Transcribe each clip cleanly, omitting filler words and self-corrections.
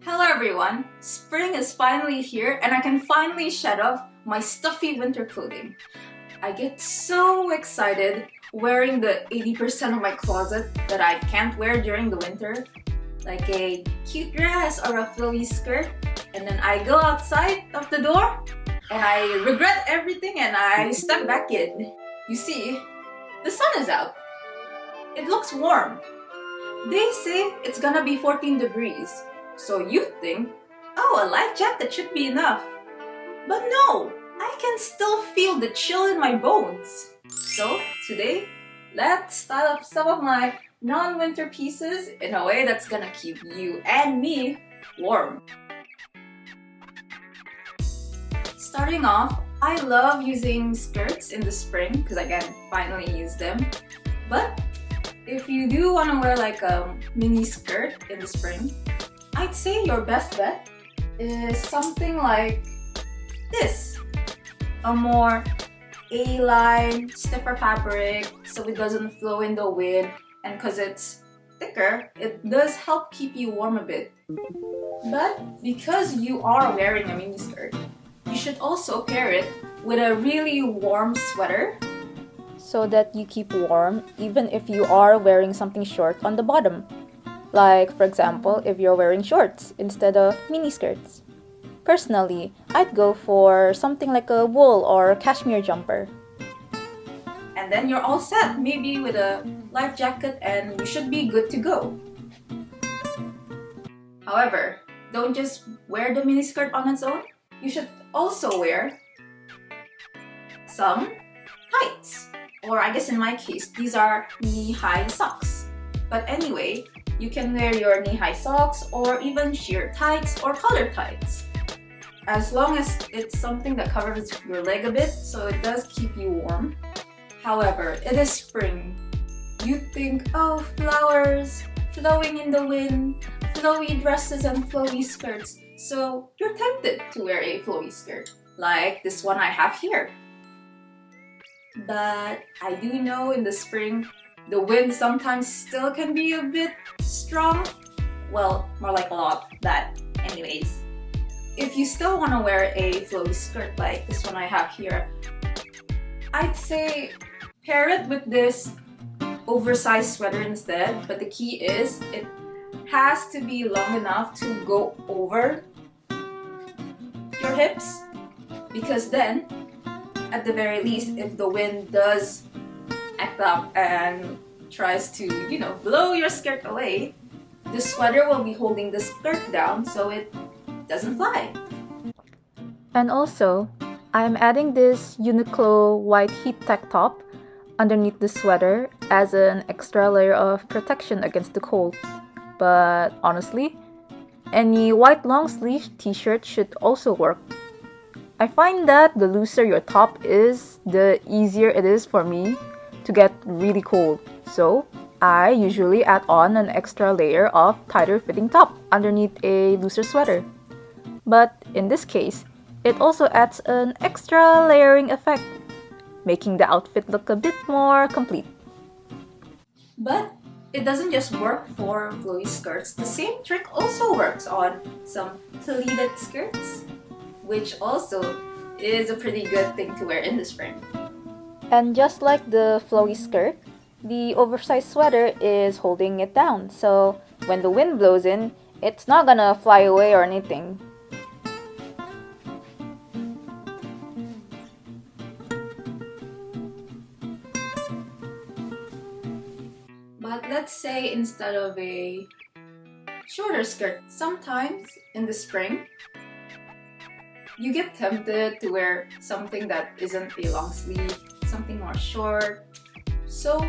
Hello everyone! Spring is finally here and I can finally shed off my stuffy winter clothing. I get so excited wearing the 80% of my closet that I can't wear during the winter, like a cute dress or a flowy skirt, and then I go outside of the door and I regret everything and I step back in. You see, the sun is out. It looks warm. They say it's gonna be 14 degrees. So you think, oh, a light jacket should be enough. But no, I can still feel the chill in my bones. So today, let's style up some of my non-winter pieces in a way that's gonna keep you and me warm. Starting off, I love using skirts in the spring because I can finally use them. But if you do want to wear like a mini skirt in the spring, I'd say your best bet is something like this. A more A-line, stiffer fabric so it doesn't flow in the wind, and because it's thicker, it does help keep you warm a bit. But because you are wearing a mini skirt, you should also pair it with a really warm sweater so that you keep warm even if you are wearing something short on the bottom. Like, for example, if you're wearing shorts instead of mini skirts. Personally, I'd go for something like a wool or cashmere jumper. And then you're all set, maybe with a light jacket, and you should be good to go. However, don't just wear the mini skirt on its own. You should also wear some tights. Or I guess in my case, these are knee-high socks. But anyway, you can wear your knee-high socks or even sheer tights or collar tights. As long as it's something that covers your leg a bit, so it does keep you warm. However, it is spring. You think, oh, flowers, flowing in the wind, flowy dresses and flowy skirts. So you're tempted to wear a flowy skirt, like this one I have here. But I do know in the spring, the wind sometimes still can be a bit strong. Well, more like a lot, that anyways. If you still want to wear a flowy skirt like this one I have here, I'd say pair it with this oversized sweater instead. But the key is, it has to be long enough to go over your hips, because then, at the very least, if the wind does act up and tries to, blow your skirt away, the sweater will be holding the skirt down so it doesn't fly. And also, I'm adding this Uniqlo white heat tech top underneath the sweater as an extra layer of protection against the cold. But honestly, any white long sleeve t-shirt should also work. I find that the looser your top is, the easier it is for me to get really cold. So I usually add on an extra layer of tighter fitting top underneath a looser sweater. But in this case, it also adds an extra layering effect, making the outfit look a bit more complete. But it doesn't just work for flowy skirts. The same trick also works on some pleated skirts, which also is a pretty good thing to wear in the spring. And just like the flowy skirt, the oversized sweater is holding it down, so when the wind blows in, it's not gonna fly away or anything. But let's say instead of a shorter skirt, sometimes in the spring, you get tempted to wear something that isn't a long sleeve, something more short. So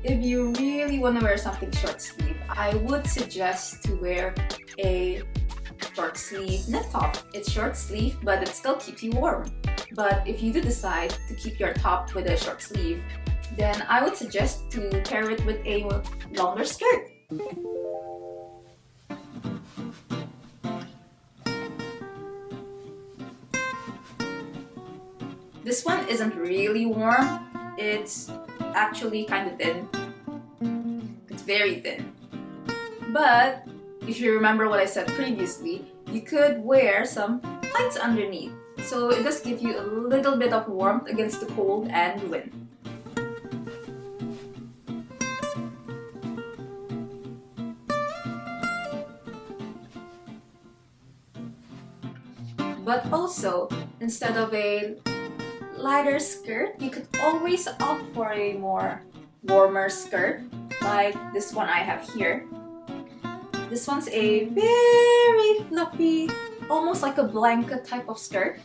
if you really want to wear something short sleeve, I would suggest to wear a short sleeve knit top. It's short sleeve, but it still keeps you warm. But if you do decide to keep your top with a short sleeve, then I would suggest to pair it with a longer skirt. This one isn't really warm, it's actually kind of thin. It's very thin. But if you remember what I said previously, you could wear some tights underneath. So it does give you a little bit of warmth against the cold and wind. But also, instead of a lighter skirt, you could always opt for a more warmer skirt, like this one I have here. This one's a very fluffy, almost like a blanket type of skirt,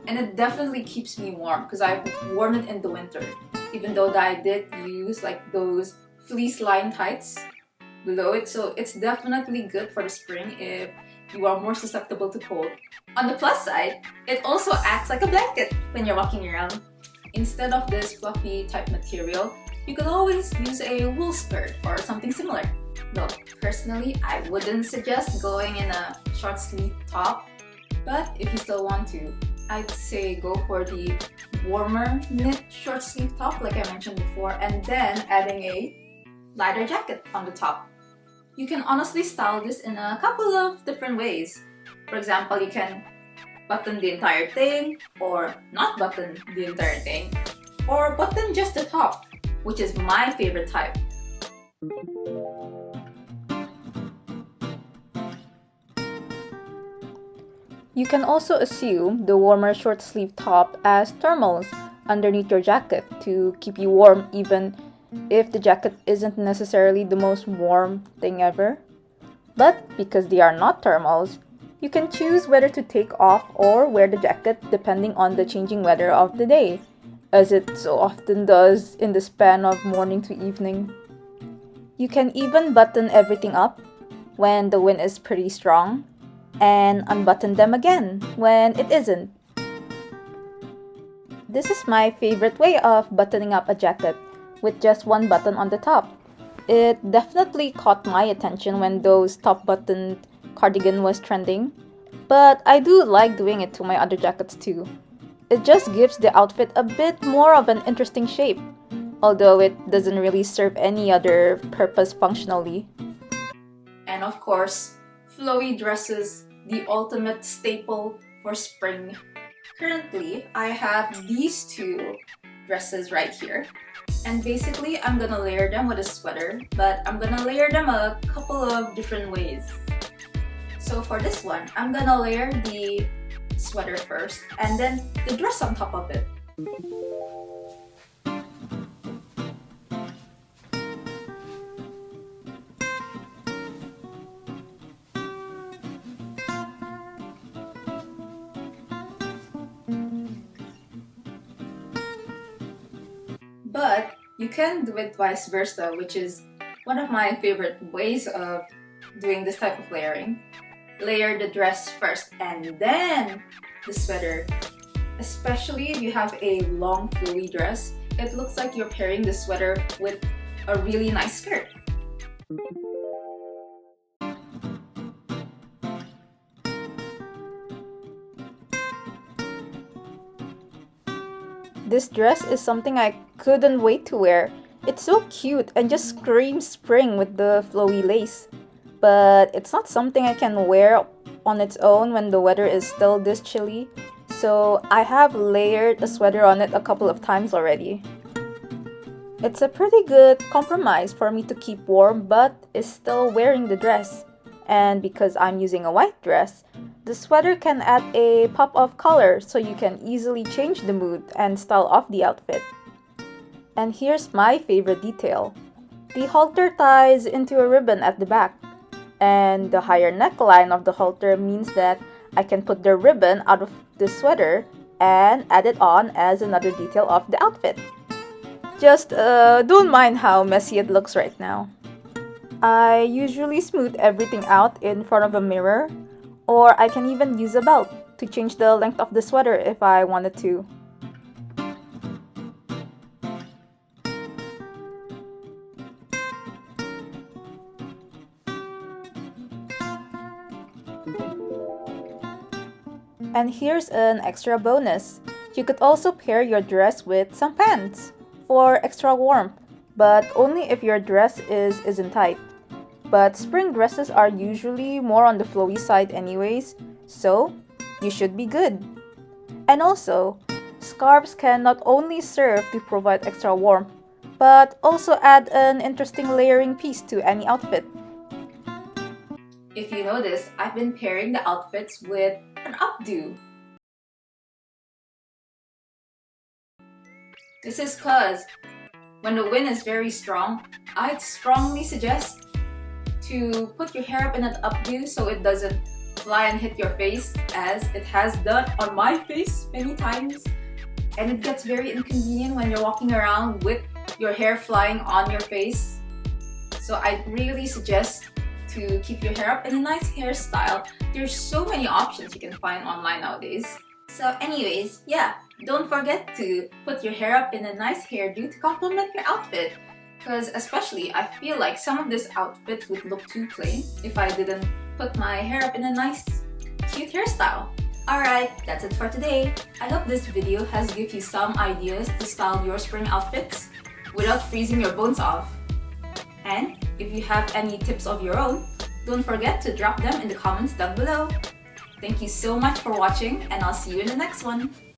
and it definitely keeps me warm because I've worn it in the winter, even though I did use like those fleece line tights below it, so it's definitely good for the spring if you are more susceptible to cold. On the plus side, it also acts like a blanket when you're walking around. Instead of this fluffy type material, you could always use a wool skirt or something similar. Though personally, I wouldn't suggest going in a short sleeve top, but if you still want to, I'd say go for the warmer knit short sleeve top like I mentioned before, and then adding a lighter jacket on the top. You can honestly style this in a couple of different ways. For example, you can button the entire thing, or not button the entire thing, or button just the top, which is my favorite type. You can also assume the warmer short sleeve top as thermals underneath your jacket to keep you warm even if the jacket isn't necessarily the most warm thing ever. But because they are not thermals, you can choose whether to take off or wear the jacket depending on the changing weather of the day, as it so often does in the span of morning to evening. You can even button everything up when the wind is pretty strong, and unbutton them again when it isn't. This is my favorite way of buttoning up a jacket, with just one button on the top. It definitely caught my attention when those top buttoned cardigan was trending, but I do like doing it to my other jackets too. It just gives the outfit a bit more of an interesting shape, although it doesn't really serve any other purpose functionally. And of course, flowy dresses, the ultimate staple for spring. Currently, I have these two dresses right here. And basically, I'm gonna layer them with a sweater, but I'm gonna layer them a couple of different ways. So for this one, I'm gonna layer the sweater first, and then the dress on top of it. But you can do it vice versa, which is one of my favorite ways of doing this type of layering. Layer the dress first and then the sweater. Especially if you have a long flowy dress, it looks like you're pairing the sweater with a really nice skirt. This dress is something I couldn't wait to wear. It's so cute and just screams spring with the flowy lace. But it's not something I can wear on its own when the weather is still this chilly, so I have layered a sweater on it a couple of times already. It's a pretty good compromise for me to keep warm but is still wearing the dress. And because I'm using a white dress, the sweater can add a pop of color so you can easily change the mood and style of the outfit. And here's my favorite detail. The halter ties into a ribbon at the back, and the higher neckline of the halter means that I can put the ribbon out of the sweater and add it on as another detail of the outfit. Just don't mind how messy it looks right now. I usually smooth everything out in front of a mirror, or I can even use a belt to change the length of the sweater if I wanted to. And here's an extra bonus. You could also pair your dress with some pants for extra warmth, but only if your dress isn't tight. But spring dresses are usually more on the flowy side anyways, so you should be good. And also, scarves can not only serve to provide extra warmth, but also add an interesting layering piece to any outfit. If you notice, I've been pairing the outfits with an updo. This is cause when the wind is very strong, I'd strongly suggest to put your hair up in an updo so it doesn't fly and hit your face, as it has done on my face many times. And it gets very inconvenient when you're walking around with your hair flying on your face. So I really suggest to keep your hair up in a nice hairstyle. There's so many options you can find online nowadays. So anyways, yeah, don't forget to put your hair up in a nice hairdo to complement your outfit. Because especially, I feel like some of this outfit would look too plain if I didn't put my hair up in a nice, cute hairstyle. Alright, that's it for today. I hope this video has given you some ideas to style your spring outfits without freezing your bones off. And if you have any tips of your own, don't forget to drop them in the comments down below. Thank you so much for watching, and I'll see you in the next one.